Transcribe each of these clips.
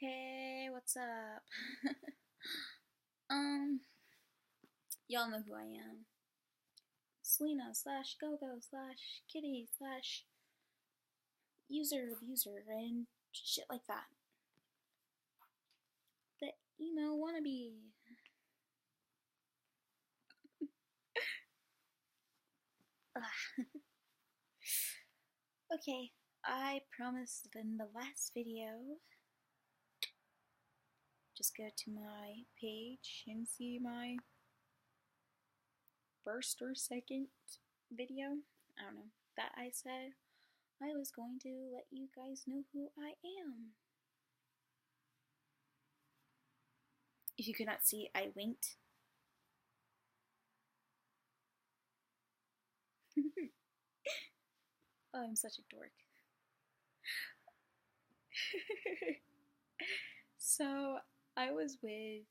Hey, what's up? um, y'all know who I am. Selena slash Gogo slash Kitty slash user abuser and shit like that. The emo wannabe. Okay, I promised in the last video. Just go to my page and see my first or second video. I don't know. That I said I was going to let you guys know who I am. If you could not see, I winked. Oh, I'm such a dork. So, I was with a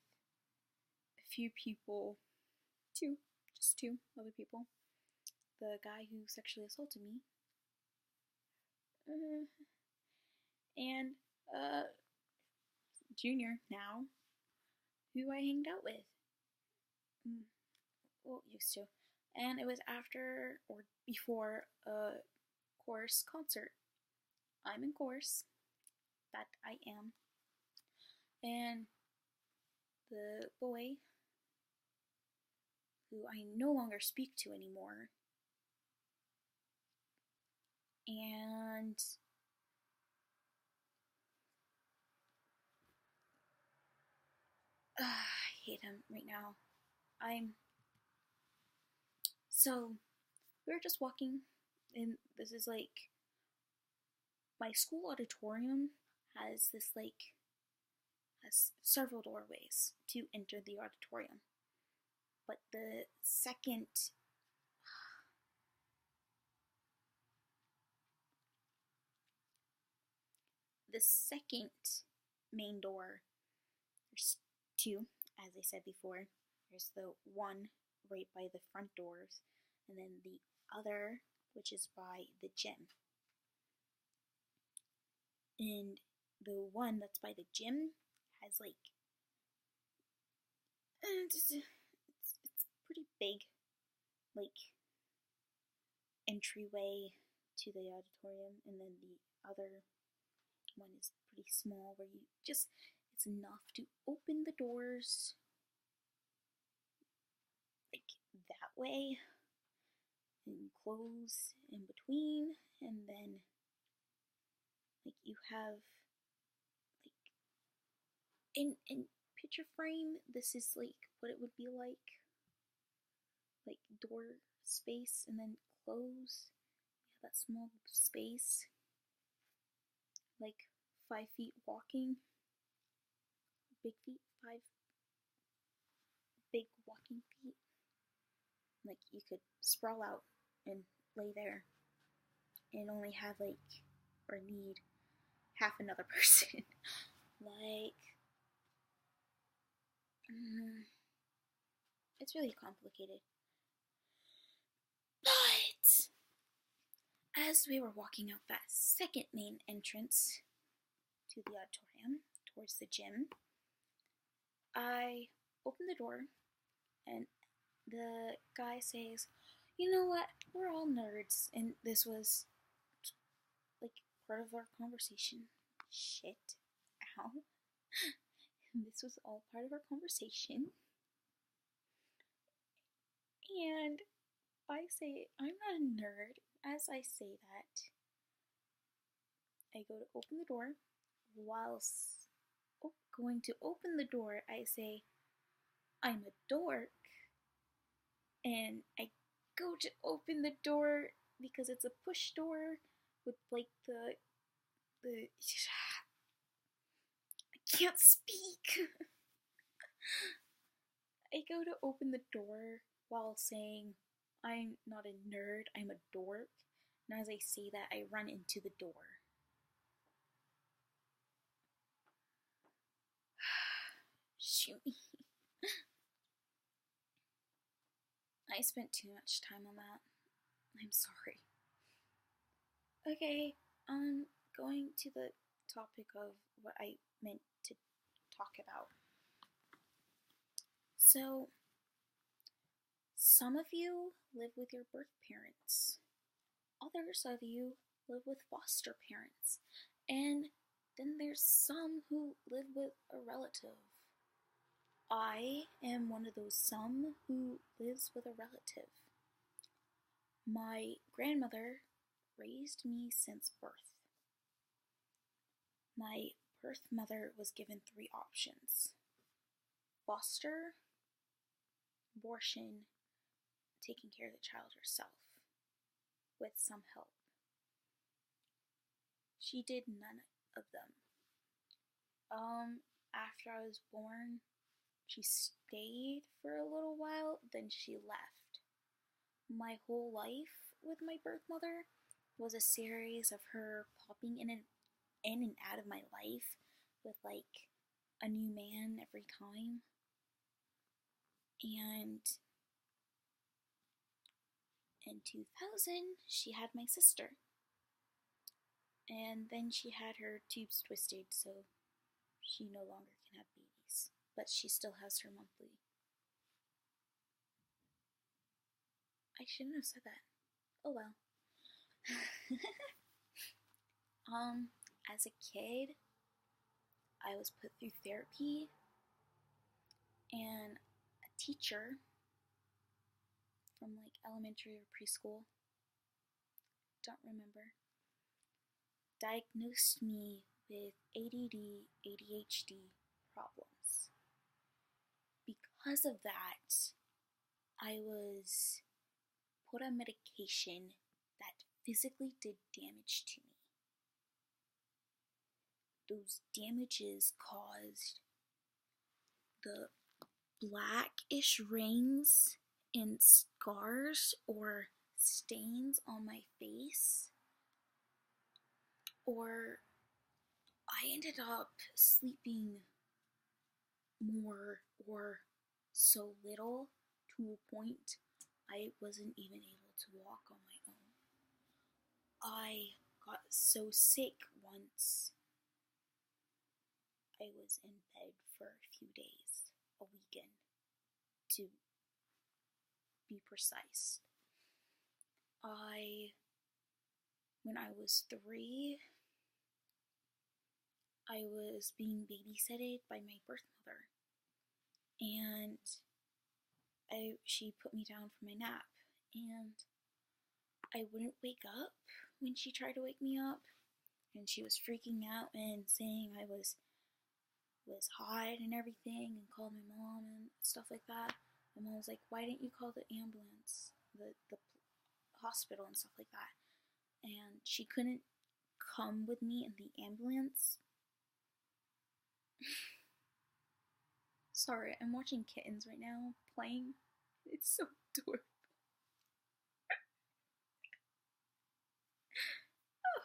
few people, just two other people. The guy who sexually assaulted me, and Junior now, who I hanged out with. Well, used to. And it was after or before a chorus concert. I'm in chorus. That I am. And the boy who I no longer speak to anymore, and I hate him right now. So we were just walking, and this is like my school auditorium has several doorways to enter the auditorium, but the second main door, there's two, as I said before. There's the one right by the front doors, and then the other, which is by the gym. And the one that's by the gym has it's pretty big, entryway to the auditorium, and then the other one is pretty small, where it's enough to open the doors that way and close in between, and then you have in picture frame, this is what it would be like door space, and then close, that small space, 5 feet walking, big feet, 5 big walking feet. You could sprawl out and lay there and only have or need half another person. It's really complicated. But as we were walking out that second main entrance to the auditorium towards the gym, I opened the door, and the guy says, "You know what? We're all nerds." And this was part of our conversation. Shit. Ow. This was all part of our conversation. And I say, I'm not a nerd. As I say that, I go to open the door. Whilst going to open the door, I say, I'm a dork. And I go to open the door because it's a push door with the I can't speak. I go to open the door while saying, I'm not a nerd, I'm a dork. And as I say that, I run into the door. Shoot me. I spent too much time on that. I'm sorry. Okay, going to the topic of what I meant to talk about. So, some of you live with your birth parents. Others of you live with foster parents. And then there's some who live with a relative. I am one of those some who lives with a relative. My grandmother raised me since birth. My birth mother was given 3 options: foster, abortion, taking care of the child herself, with some help. She did none of them. After I was born, she stayed for a little while, then she left. My whole life with my birth mother was a series of her popping in and out of my life with like a new man every time. And in 2000, she had my sister. And then she had her tubes twisted, so she no longer can have babies. But she still has her monthly. I shouldn't have said that. Oh well. As a kid, I was put through therapy, and a teacher from like elementary or preschool, don't remember, diagnosed me with ADD, ADHD problems. Because of that, I was put on medication that physically did damage to me. Those damages caused the blackish rings and scars or stains on my face, or I ended up sleeping more or so little to a point I wasn't even able to walk on my own. I got so sick once I was in bed for a few days, a weekend, to be precise. When I was 3, I was being babysitted by my birth mother, and she put me down for my nap, and I wouldn't wake up when she tried to wake me up, and she was freaking out and saying I was hot and everything, and called my mom and stuff like that. My mom was like, "Why didn't you call the ambulance, the hospital and stuff like that?" And she couldn't come with me in the ambulance. Sorry, I'm watching kittens right now playing. It's so adorable.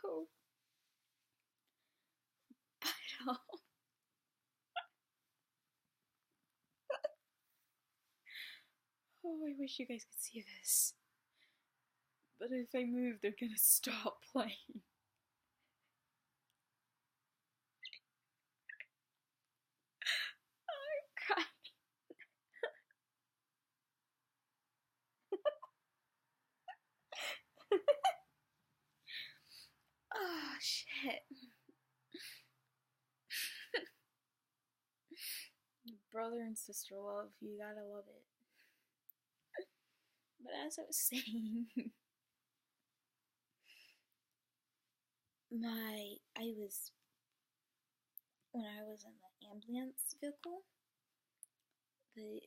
Oh. But oh, I wish you guys could see this. But if I move, they're gonna stop playing. I'm crying. Oh, shit. Brother and sister love, you gotta love it. But as I was saying, when I was in the ambulance vehicle, the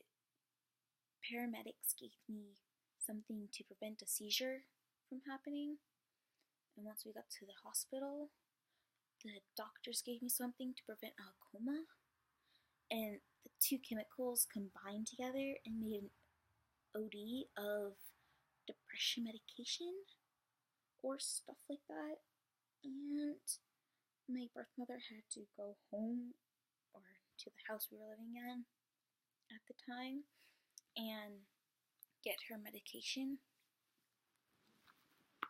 paramedics gave me something to prevent a seizure from happening. And once we got to the hospital, the doctors gave me something to prevent a coma. And the 2 chemicals combined together and made an OD of depression medication or stuff like that. And my birth mother had to go home or to the house we were living in at the time and get her medication.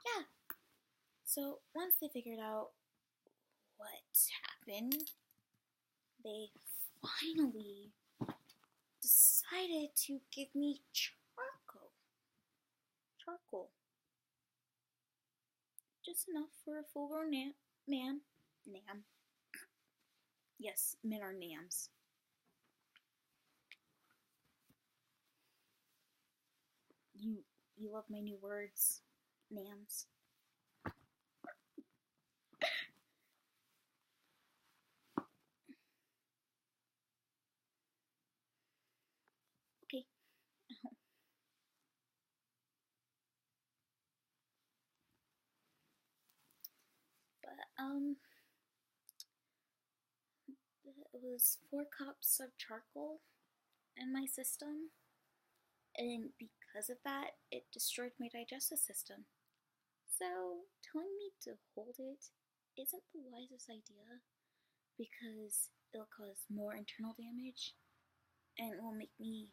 Yeah. So once they figured out what happened, they finally decided to give me charcoal. Charcoal. Just enough for a full-grown man. Nam. Yes, men are nams. You love my new words, nams. Okay. But it was 4 cups of charcoal in my system, and because of that, it destroyed my digestive system. So, telling me to hold it isn't the wisest idea because it'll cause more internal damage and it will make me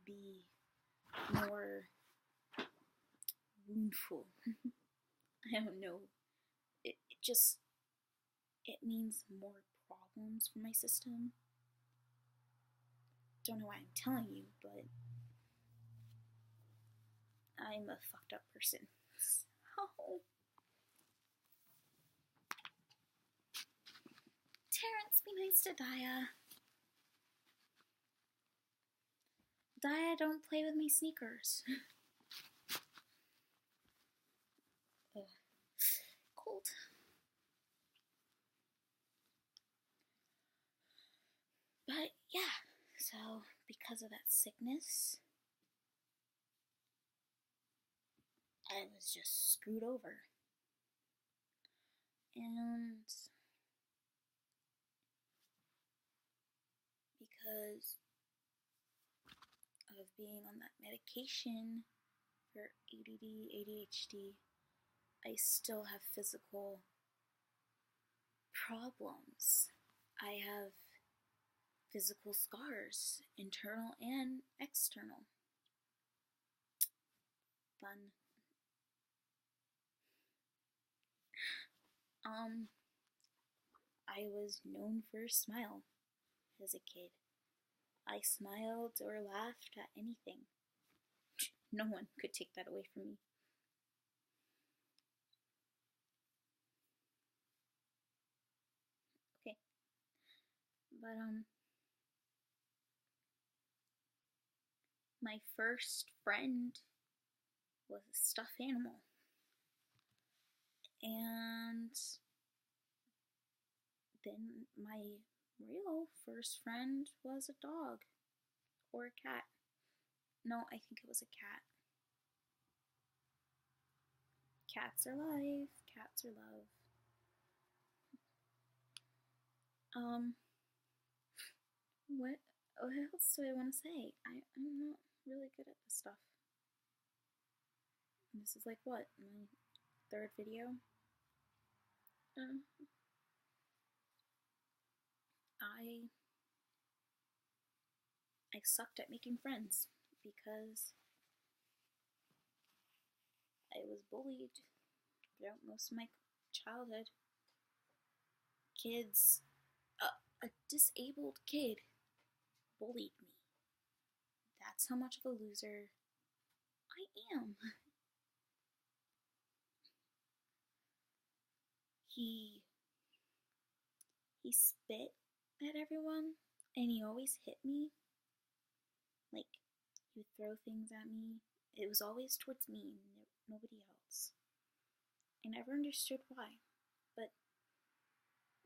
be more woundful. I don't know. It means more problems for my system. Don't know why I'm telling you, but I'm a fucked up person. So, Terrence, be nice to Daya. Daya, don't play with my sneakers. Ugh. Cold. But yeah, so because of that sickness, I was just screwed over. And because of being on that medication for ADD, ADHD, I still have physical problems. I have physical scars, internal and external. Fun. I was known for a smile as a kid. I smiled or laughed at anything. No one could take that away from me. Okay. But, my first friend was a stuffed animal. And then my real first friend was a dog or a cat. No, I think it was a cat. Cats are life. Cats are love. What else do I want to say? I'm not really good at this stuff. This is like what? My 3rd video? I sucked at making friends because I was bullied throughout most of my childhood. Kids, a disabled kid bullied me. That's how much of a loser I am. He spit at everyone, and he always hit me. Like, he would throw things at me. It was always towards me, nobody else. I never understood why, but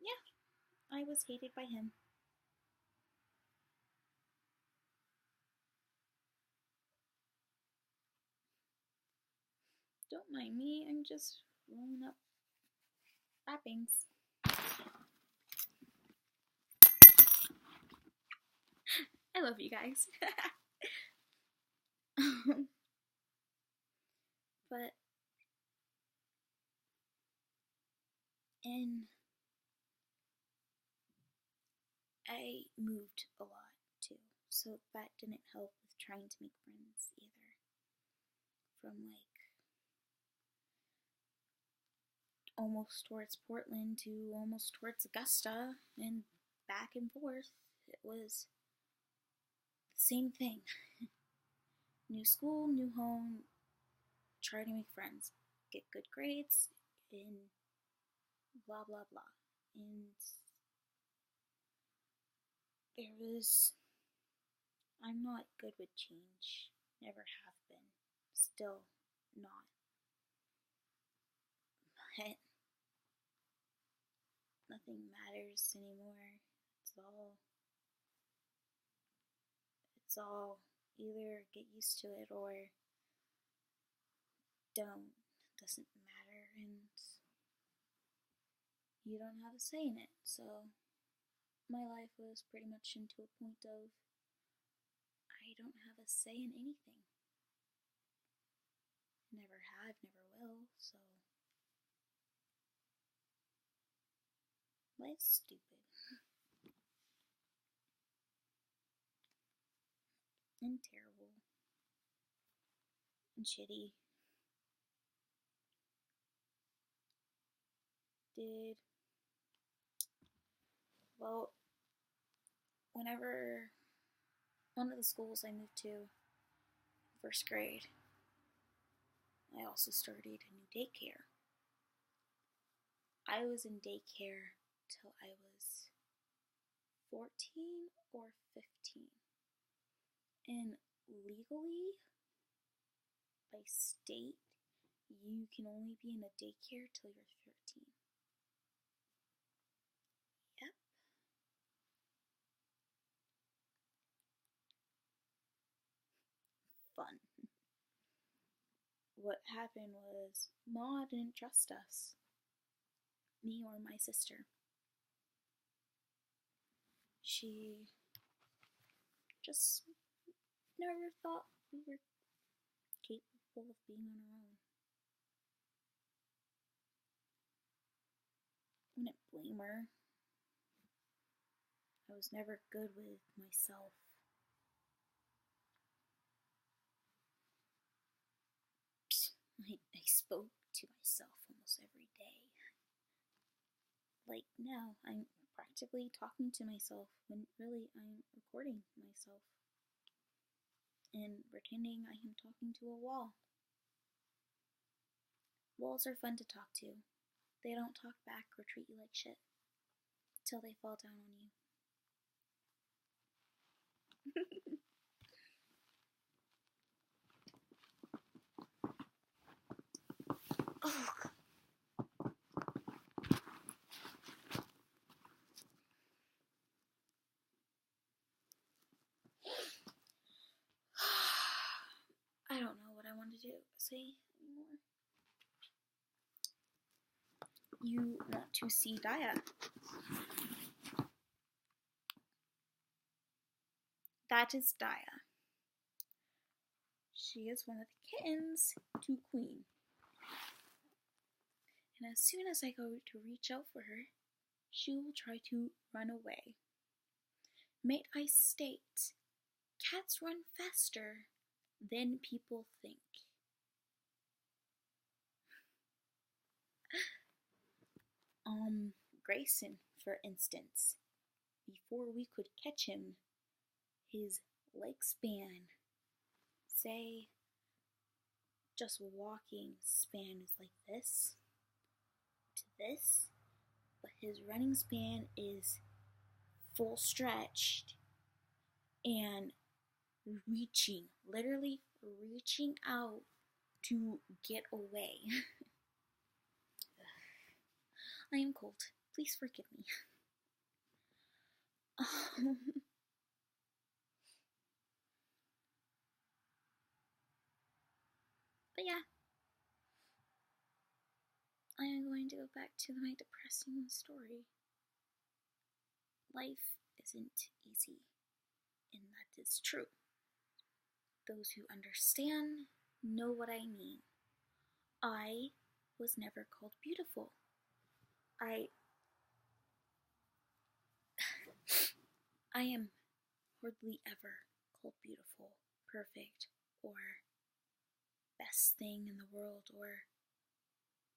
yeah, I was hated by him. Don't mind me, I'm just rolling up wrappings. I love you guys. But I moved a lot too, so that didn't help with trying to make friends either. From like almost towards Portland to almost towards Augusta, and back and forth. It was the same thing. New school, new home, try to make friends, get good grades, and blah blah blah. And I'm not good with change. Never have been. Still not. But nothing matters anymore. It's all either get used to it or don't. Doesn't matter, and you don't have a say in it. So my life was pretty much into a point of I don't have a say in anything. Never have, never will, so life's stupid. And terrible. And shitty. Well, whenever one of the schools I moved to, first grade, I also started a new daycare. I was in daycare till I was 14 or 15. And legally, by state, you can only be in a daycare till you're 13. Yep. Fun. What happened was, Ma didn't trust us. Me or my sister. She just never thought we were capable of being on our own. Wouldn't blame her. I was never good with myself. I spoke to myself almost every day. Like now, I'm practically talking to myself when really I'm recording myself and pretending I am talking to a wall. Walls are fun to talk to. They don't talk back or treat you like shit until they fall down on you. Oh. I don't know what I want to say anymore. You want to see Daya. That is Daya. She is one of the kittens to Queen. And as soon as I go to reach out for her, she will try to run away. May I state, cats run faster than people think. Grayson, for instance, before we could catch him, his leg span, say, just walking span is like this to this, but his running span is full stretched and literally reaching out to get away. I am cold. Please forgive me. But yeah, I am going to go back to my depressing story. Life isn't easy, and that is true. Those who understand know what I mean. I was never called beautiful. I am hardly ever called beautiful, perfect, or best thing in the world, or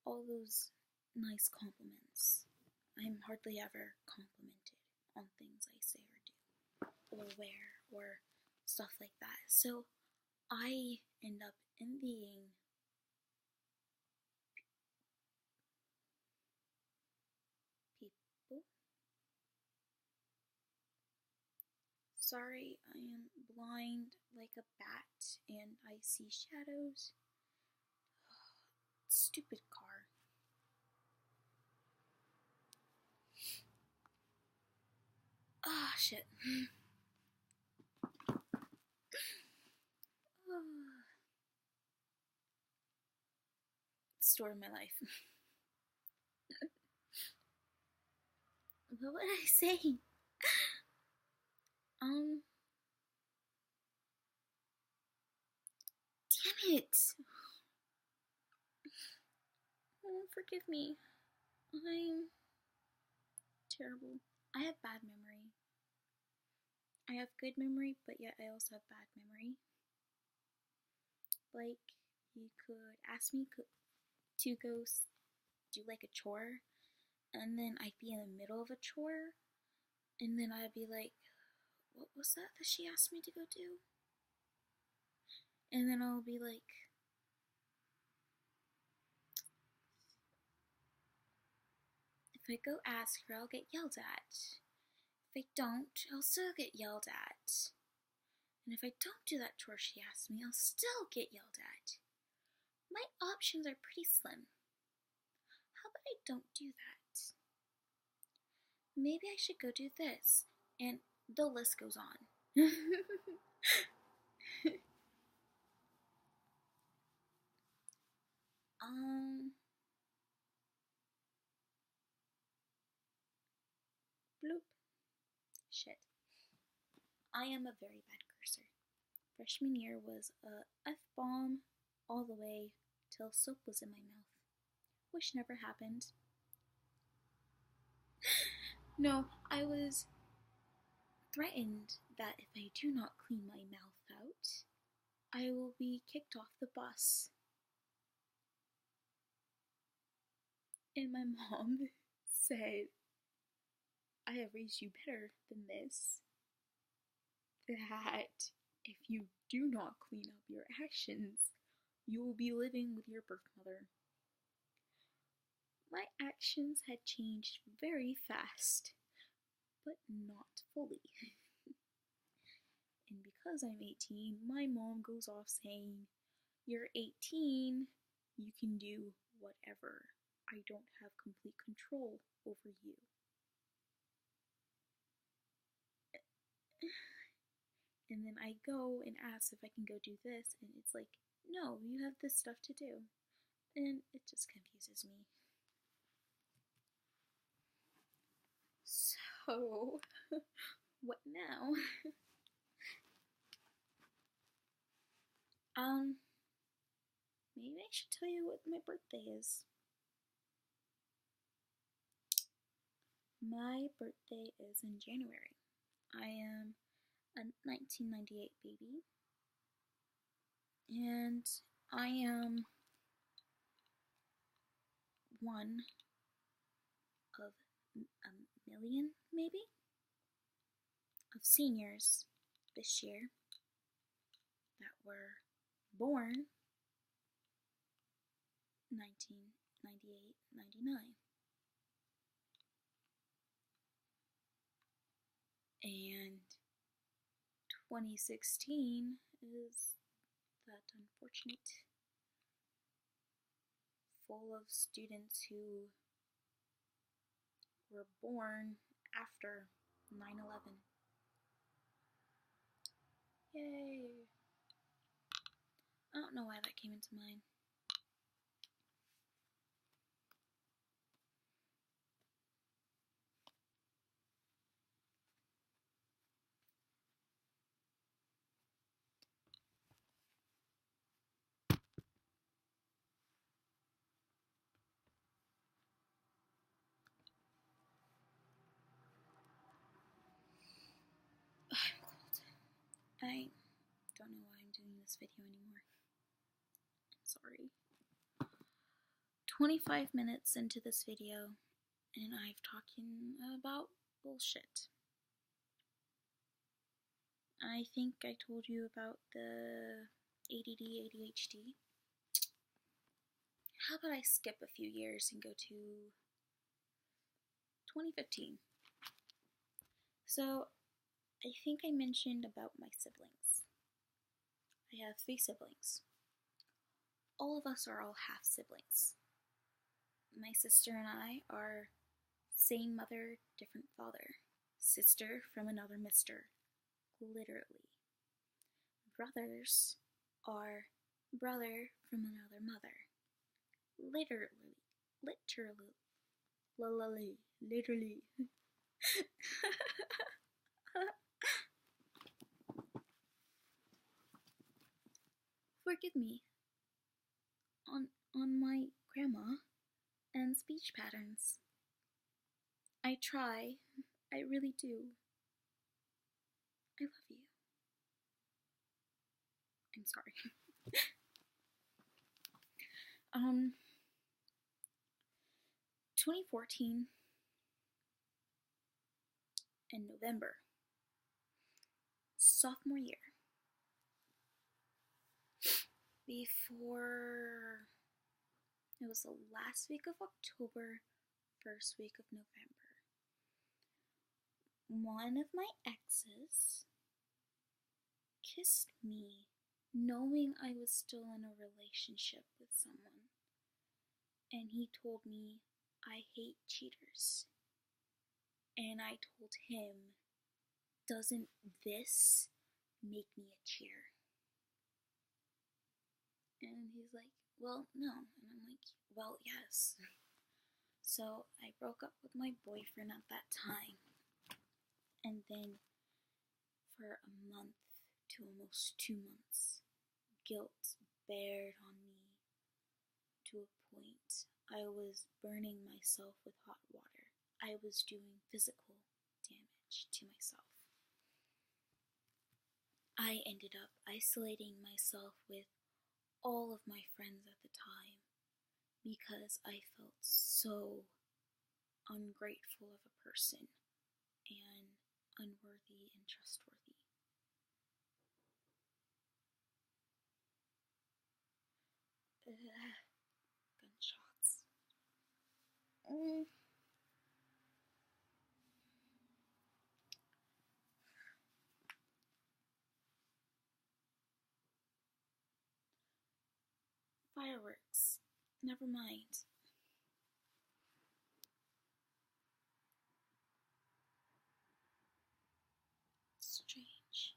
all those nice compliments. I'm hardly ever complimented. on things I say or do, or wear, or stuff like that. So I end up envying people. Sorry, I am blind like a bat and I see shadows. Stupid car. Ah, shit. Story of my life. What would I say? Damn it! Oh, forgive me. I'm terrible. I have bad memory. I have good memory, but yet I also have bad memory. Like, you could ask me to go do like a chore, and then I'd be in the middle of a chore, and then I'd be like, what was that she asked me to go do? And then I'll be like, if I go ask her, I'll get yelled at. If I don't, I'll still get yelled at. And if I don't do that chore she asked me, I'll still get yelled at. My options are pretty slim. How about I don't do that? Maybe I should go do this. And the list goes on. Bloop. Shit. I am a very bad cursor. Freshman year was a F-bomb all the way till soap was in my mouth. Which never happened. No, I was threatened that if I do not clean my mouth out, I will be kicked off the bus. And my mom said, I have raised you better than this. That if you do not clean up your actions, you will be living with your birth mother. My actions had changed very fast, but not fully. And because I'm 18, my mom goes off saying, you're 18, you can do whatever. I don't have complete control over you. And then I go and ask if I can go do this, and it's like, no, you have this stuff to do. And it just confuses me. So, what now? Maybe I should tell you what my birthday is. My birthday is in January. I am a 1998 baby. And I am one of a million, maybe, of seniors this year that were born 1998, 99. And 2016 is that unfortunate full of students who were born after 9/11. Yay! I don't know why that came into mind. I'm cold. I don't know why I'm doing this video anymore. I'm sorry. 25 minutes into this video, and I've talking about bullshit. I think I told you about the ADD, ADHD. How about I skip a few years and go to 2015? So, I think I mentioned about my siblings. I have 3 siblings. All of us are all half siblings. My sister and I are same mother, different father. Sister from another mister. Literally. Brothers are brother from another mother. Literally. Literally. Forgive me on my grammar and speech patterns. I try. I really do. I love you. I'm sorry. 2014 in November, sophomore year. Before it was the last week of October, first week of November. One of my exes kissed me, knowing I was still in a relationship with someone. And he told me, I hate cheaters. And I told him, doesn't this make me a cheater? And he's like, well, no. And I'm like, well, yes. So I broke up with my boyfriend at that time. And then for a month to almost 2 months, guilt bared on me to a point I was burning myself with hot water. I was doing physical damage to myself. I ended up isolating myself with all of my friends at the time because I felt so ungrateful of a person and unworthy and trustworthy. Gunshots. Fireworks. Never mind. Strange.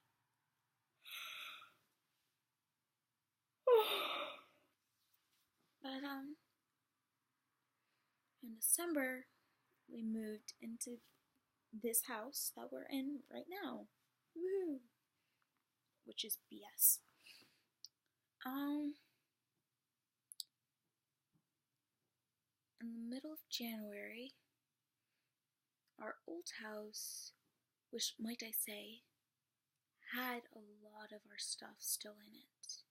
But in December, we moved into this house that we're in right now. Woohoo! Which is BS. In the middle of January, our old house, which might I say, had a lot of our stuff still in it.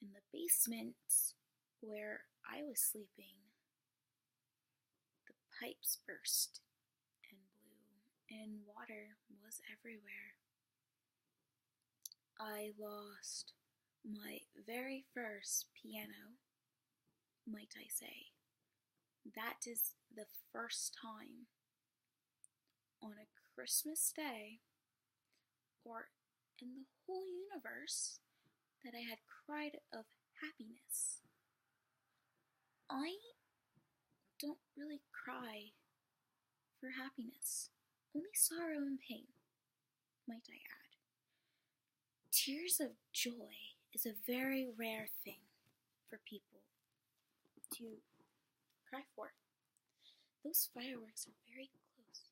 In the basement where I was sleeping, the pipes burst and blew, and water was everywhere. I lost my very first piano, might I say. That is the first time on a Christmas day, or in the whole universe, that I had cried of happiness. I don't really cry for happiness, only sorrow and pain, might I add. Tears of joy is a very rare thing for people to cry for. Those fireworks are very close.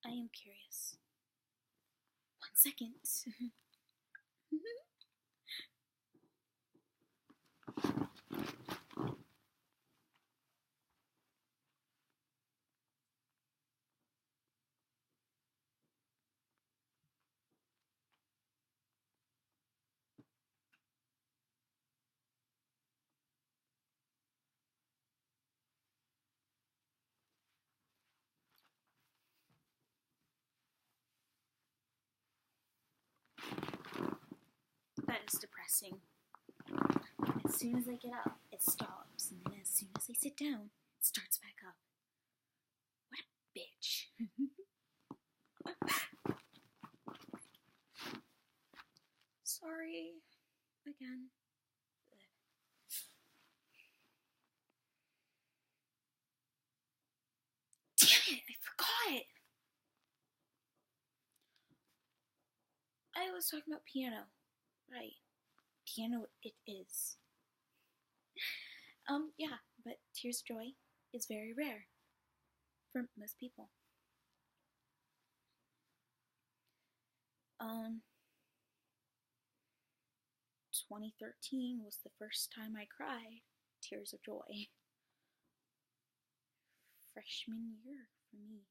I am curious. 1 second. progressing. As soon as I get up, it stops, and then as soon as I sit down, it starts back up. What a bitch. Sorry. Again. Damn it, I forgot! I was talking about piano. Right. Piano it is. Yeah, but Tears of Joy is very rare for most people. 2013 was the first time I cried Tears of Joy. Freshman year for me.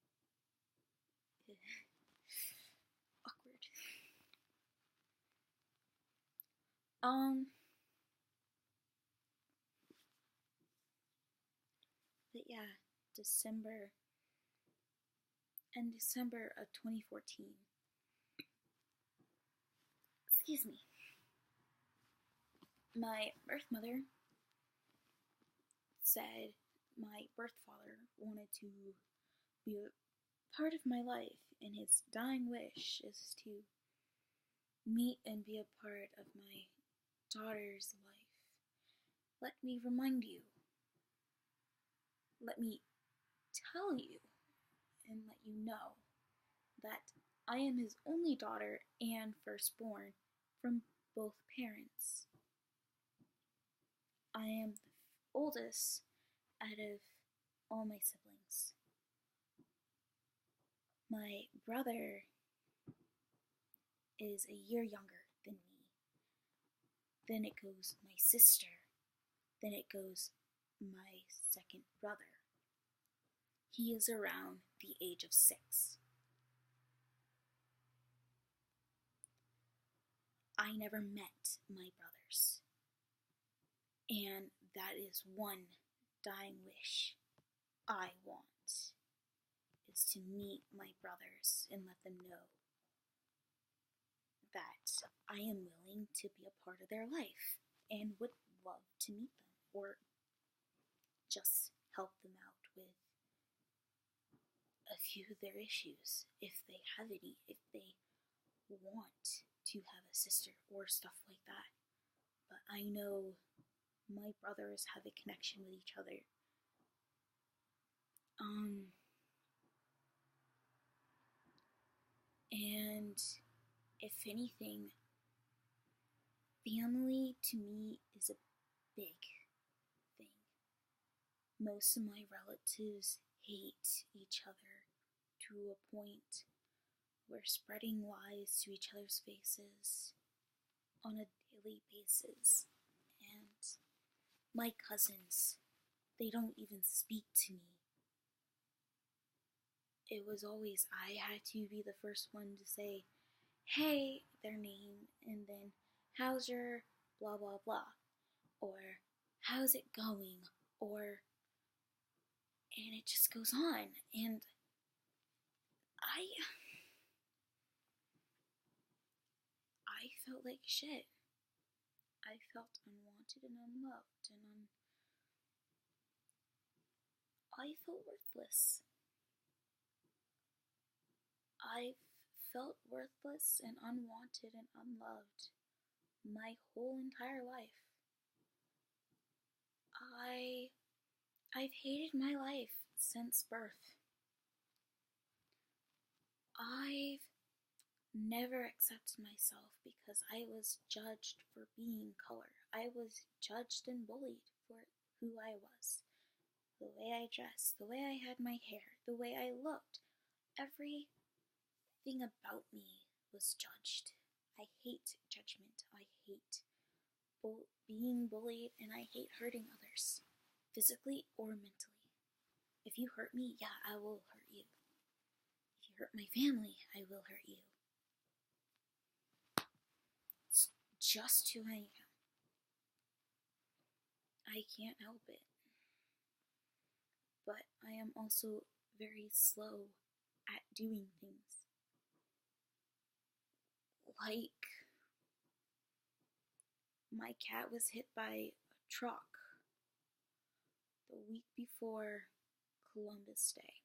Awkward. But yeah, December of 2014. Excuse me. My birth mother said my birth father wanted to be a part of my life, and his dying wish is to meet and be a part of my daughter's life. Let me remind you. Let me tell you and let you know that I am his only daughter and firstborn from both parents. I am the oldest out of all my siblings. My brother is a year younger than me. Then it goes my sister. Then it goes my second brother. He is around the age of 6. I never met my brothers. And that is one dying wish I want, is to meet my brothers and let them know that I am willing to be a part of their life and would love to meet them or just help them out with a few of their issues if they have any, if they want to have a sister or stuff like that. But I know my brothers have a connection with each other. And if anything, family to me is a big thing. Most of my relatives hate each other to a point where spreading lies to each other's faces on a daily basis. And my cousins, they don't even speak to me. It was always I had to be the first one to say, hey, their name, and then, how's your blah blah blah, or how's it going, or, and it just goes on, and I felt like shit. I felt unwanted and unloved, and I felt worthless. I've felt worthless and unwanted and unloved my whole entire life. I've hated my life since birth. I've never accepted myself because I was judged for being color. I was judged and bullied for who I was. The way I dressed, the way I had my hair, the way I looked. Everything about me was judged. I hate judgment. I hate being bullied, and I hate hurting others, physically or mentally. If you hurt me, yeah, I will hurt you. If you hurt my family, I will hurt you. It's just who I am. I can't help it. But I am also very slow at doing things. Like My cat was hit by a truck the week before Columbus Day,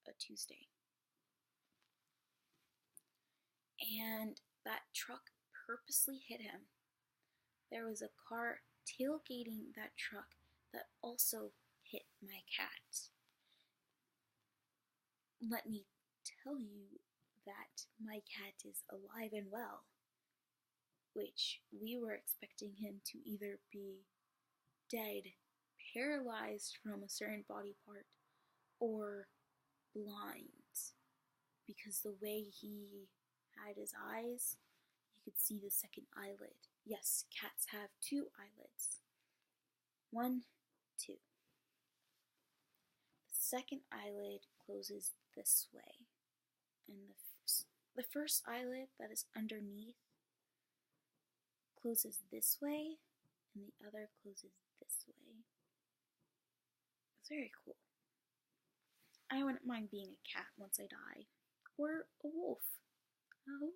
a Tuesday. And that truck purposely hit him. There was a car tailgating that truck that also hit my cat. Let me tell you that my cat is alive and well, which we were expecting him to either be dead, paralyzed from a certain body part, or blind, because the way he had his eyes, you could see the second eyelid. Yes, cats have two eyelids. 1, 2. The second eyelid closes this way, and the first eyelid that is underneath closes this way, and the other closes this way. It's very cool. I wouldn't mind being a cat once I die. Or a wolf. Oh.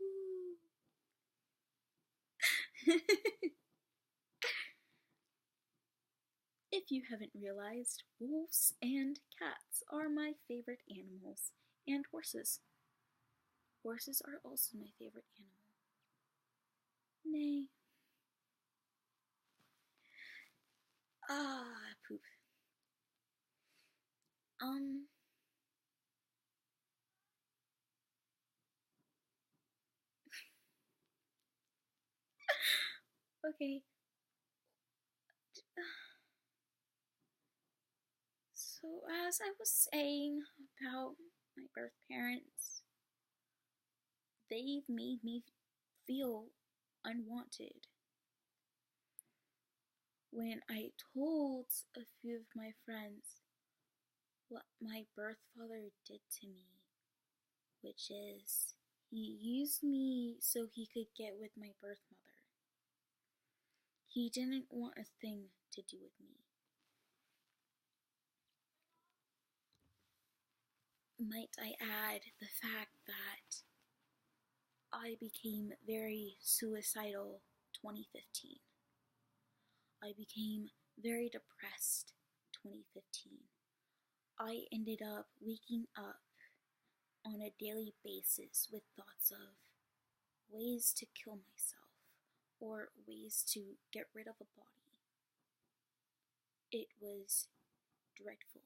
If you haven't realized, wolves and cats are my favorite animals, and horses. Horses are also my favorite animal. Nay. Poop. Okay. So, as I was saying about my birth parents, they've made me feel unwanted. When I told a few of my friends what my birth father did to me, which is he used me so he could get with my birth mother. He didn't want a thing to do with me. Might I add the fact that I became very suicidal 2015. I became very depressed 2015. I ended up waking up on a daily basis with thoughts of ways to kill myself or ways to get rid of a body. It was dreadful.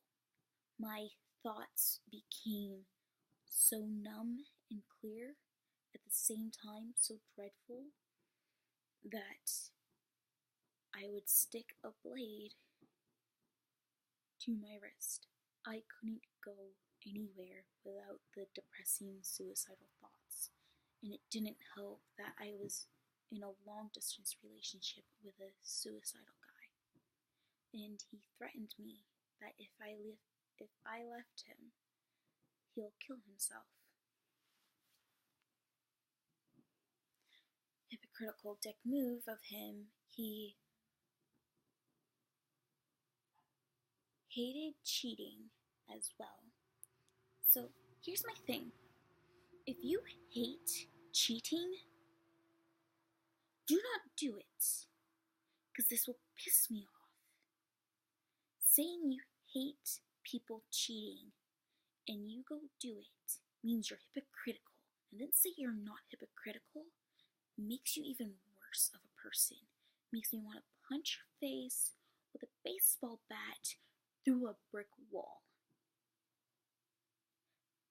My thoughts became so numb and clear, at the same time so dreadful, that I would stick a blade to my wrist. I couldn't go anywhere without the depressing suicidal thoughts, and it didn't help that I was in a long-distance relationship with a suicidal guy, and he threatened me that if I left him, he'll kill himself. Hypocritical dick move of him. He hated cheating as well. So here's my thing. If you hate cheating, do not do it, because this will piss me off. Saying you hate people cheating and you go do it means you're hypocritical. And then say you're not hypocritical makes you even worse of a person. Makes me want to punch your face with a baseball bat through a brick wall.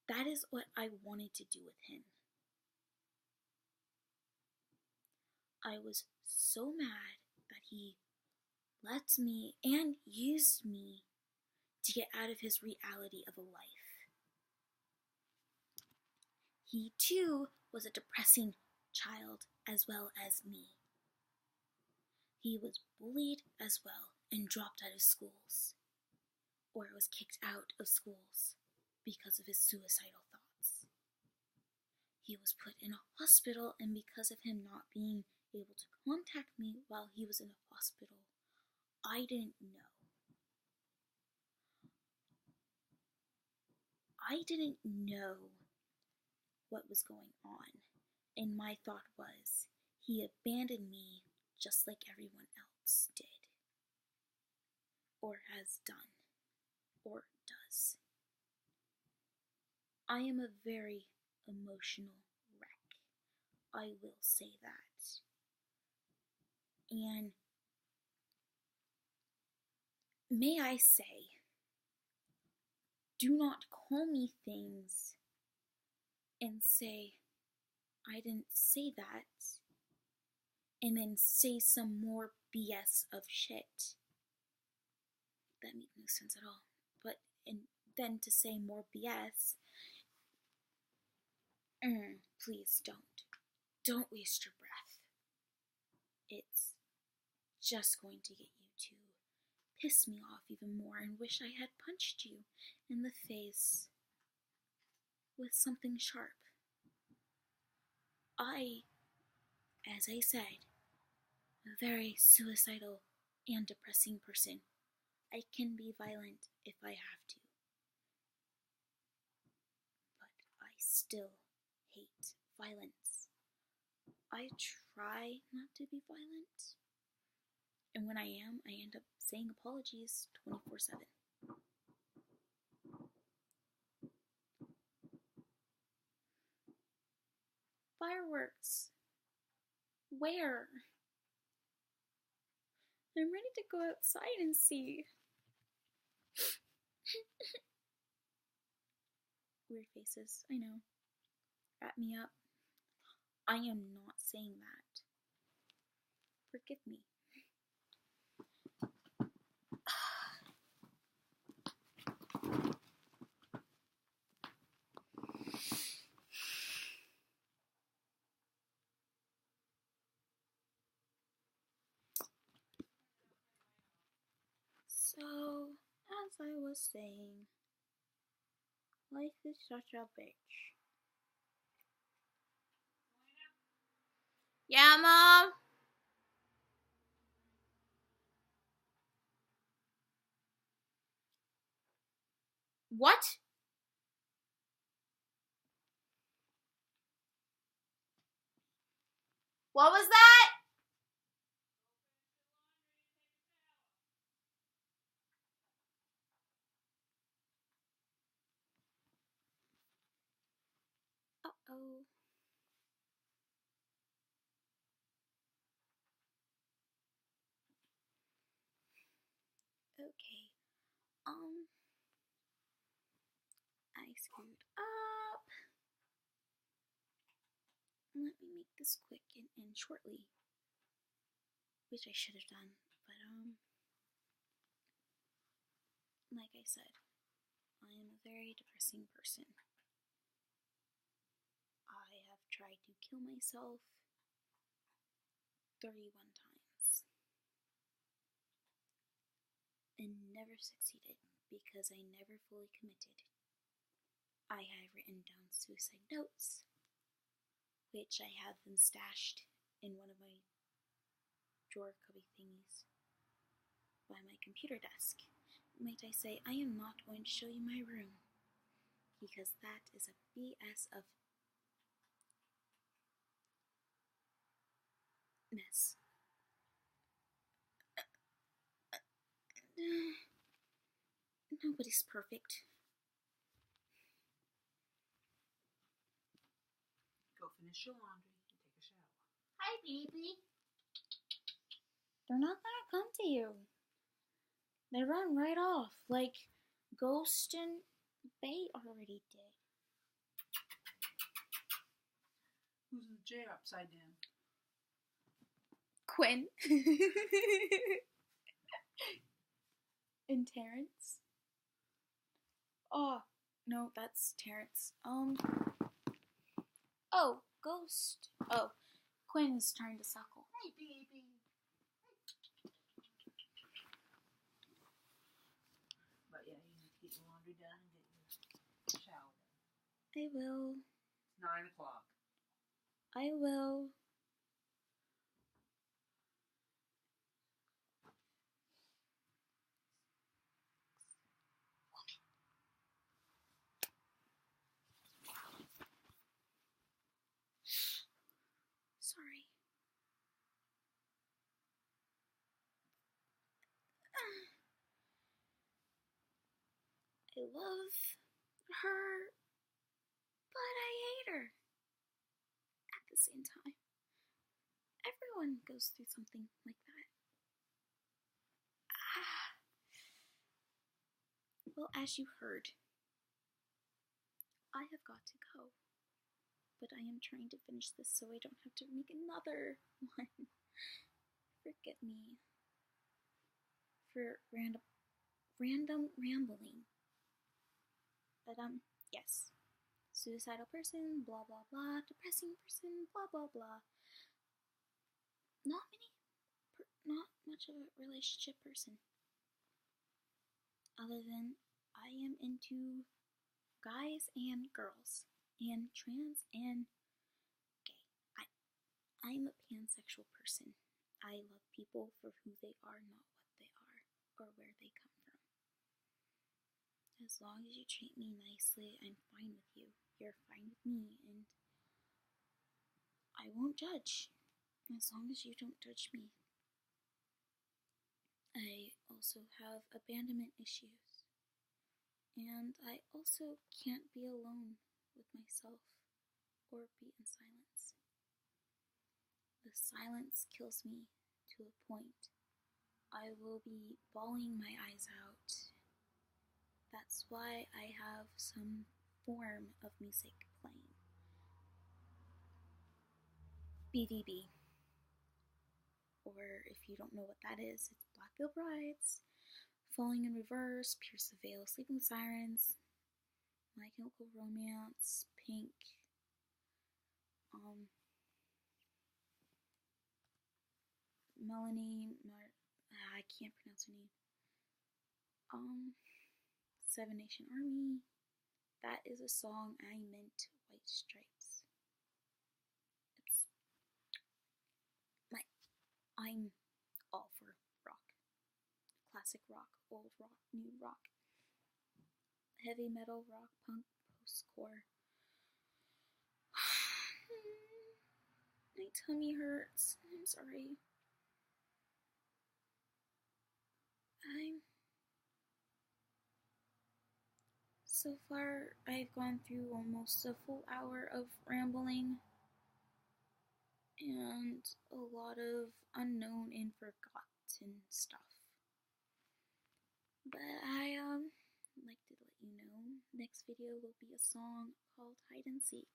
That is what I wanted to do with him. I was so mad that he left me and used me to get out of his reality of a life. He too was a depressing child as well as me. He was bullied as well and dropped out of schools, or was kicked out of schools because of his suicidal thoughts. He was put in a hospital, and because of him not being able to contact me while he was in the hospital, I didn't know. I didn't know what was going on, and my thought was, he abandoned me just like everyone else did, or has done, or does. I am a very emotional wreck. I will say that. And may I say, do not call me things and say, I didn't say that, and then say some more BS of shit. That makes no sense at all. But, and then to say more BS, please don't. Don't waste your breath. It's just going to get you to piss me off even more and wish I had punched you in the face with something sharp. As I said, a very suicidal and depressing person. I can be violent if I have to. But I still hate violence. I try not to be violent. And when I am, I end up saying apologies 24/7. Fireworks. Where? I'm ready to go outside and see. Weird faces, I know. Wrap me up. I am not saying that. Forgive me. So, as I was saying, life is such a bitch. Yeah, Mom? What? What was that? Uh-oh. Okay. I screwed up. Let me make this quick and end shortly. Which I should have done, but like I said, I am a very depressing person. I have tried to kill myself 31 times and never succeeded because I never fully committed. I have written down suicide notes, which I have them stashed in one of my drawer cubby thingies by my computer desk. Might I say, I am not going to show you my room because that is a BS of mess. Nobody's perfect. Go finish your laundry and take a shower. Hi, baby. They're not gonna come to you. They run right off, like Ghost and Bay already did. Who's in the chair upside down? Quinn. And Terrence. Oh, no, that's Terrence. Oh, Ghost. Oh, Quinn is trying to suckle. Hey, baby. But yeah, you need to get your laundry done and get your shower done. I will. It's 9 o'clock. I will. Sorry. love her, but I hate her at the same time. Everyone goes through something like that. Well, as you heard, I have got to go. But I am trying to finish this so I don't have to make another one. Forgive me for random rambling. But yes. Suicidal person, blah blah blah. Depressing person, blah blah blah. Not much of a relationship person. Other than I am into guys and girls, and trans and gay. I'm a pansexual person. I love people for who they are, not what they are, or where they come from. As long as you treat me nicely, I'm fine with you. You're fine with me, and I won't judge, as long as you don't judge me. I also have abandonment issues, and I also can't be alone with myself or be in silence. The silence kills me to a point. I will be bawling my eyes out. That's why I have some form of music playing. BVB. Or if you don't know what that is, it's Black Veil Brides, Falling in Reverse, Pierce the Veil, Sleeping with Sirens, My Chemical Romance, Pink, Melanie, I can't pronounce her name. Seven Nation Army. That is a song I meant White Stripes. I'm all for rock. Classic rock, old rock, new rock. Heavy metal, rock, punk, post-core. My tummy hurts. I'm sorry. So far, I've gone through almost a full hour of rambling and a lot of unknown and forgotten stuff. But I like to let you know, next video will be a song called Hide and Seek.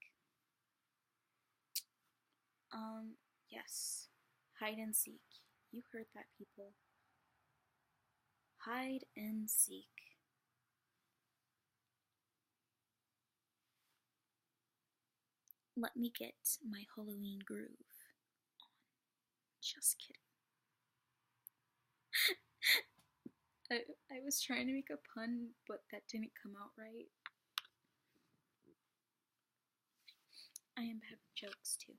Yes, hide and seek. You heard that, people. Hide and seek. Let me get my Halloween groove on. Just kidding. I was trying to make a pun, but that didn't come out right. I am bad with jokes, too.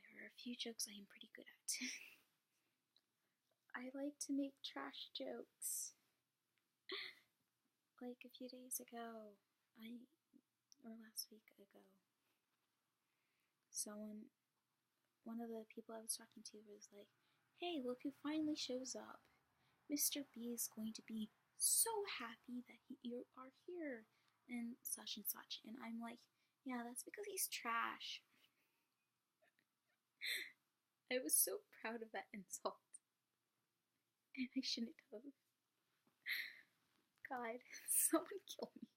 There are a few jokes I am pretty good at. I like to make trash jokes. Like a few days ago, or last week ago, one of the people I was talking to was like, hey, look who finally shows up. Mr. B is going to be so happy that you are here, and such and such. And I'm like, yeah, that's because he's trash. I was so proud of that insult. And I shouldn't have. God, someone kill me.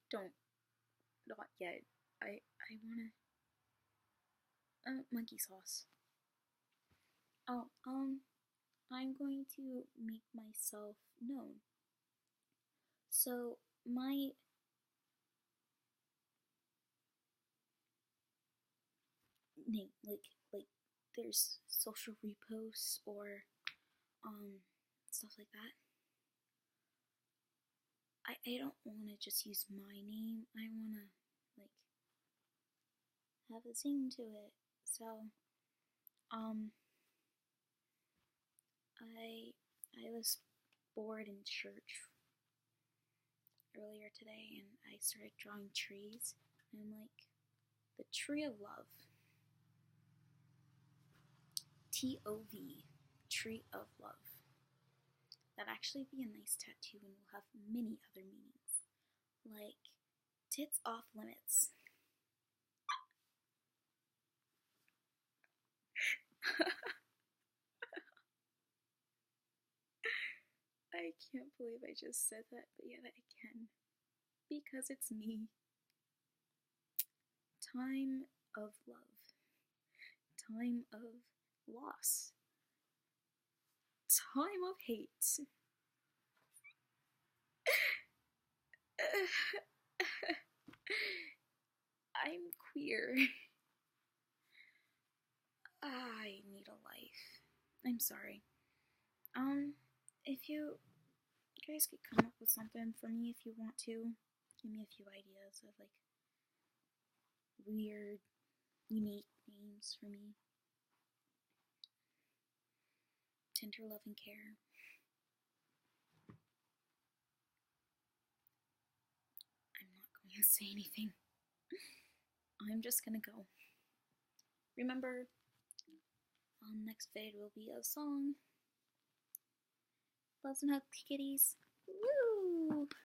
Don't. Not yet. I wanna... monkey sauce. Oh, I'm going to make myself known. So, my name, like, there's social reposts or, stuff like that. I don't want to just use my name. I want to, like, have a zing to it. So, I was bored in church earlier today, and I started drawing trees, and I'm like, the tree of love. TOV, tree of love. that'd actually be a nice tattoo and will have many other meanings. Like, tits off limits. I can't believe I just said that, but yet I can. Because it's me. Time of love. Time of loss. Time of hate. I'm queer. I need a life. I'm sorry. If you guys could come up with something for me if you want to. Give me a few ideas of like weird, unique names for me. Tender love and care. I'm not going to say anything. I'm just gonna go. Remember, next vid will be a song. Loves and hugs, kitties. Woo!